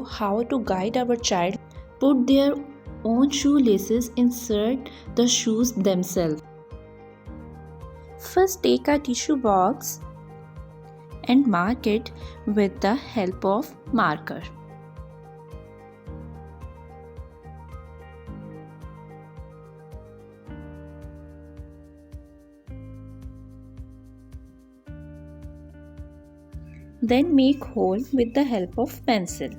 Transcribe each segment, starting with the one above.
how to guide our child put their own shoelaces inside the shoes themselves. First, take a tissue box and mark it with the help of marker. Then make hole with the help of pencil.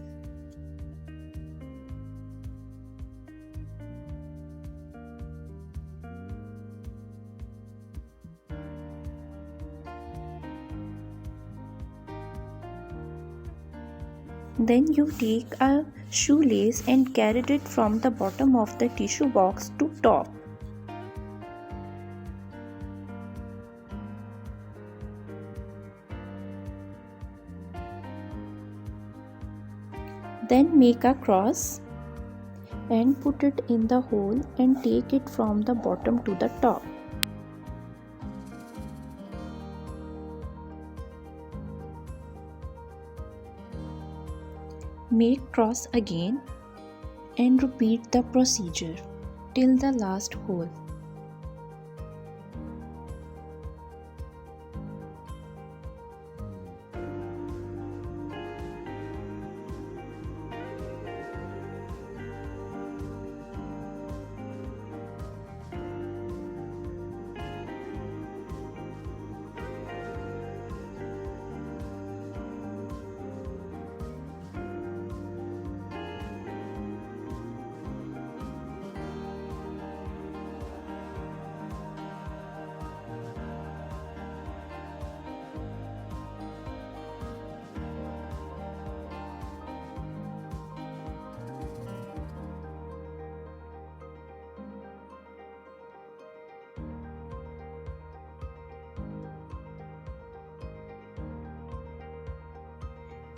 Then you take a shoelace and carry it from the bottom of the tissue box to top. Then make a cross and put it in the hole and take it from the bottom to the top. Make cross again and repeat the procedure till the last hole.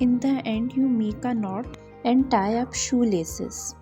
In the end, you make a knot and tie up shoelaces.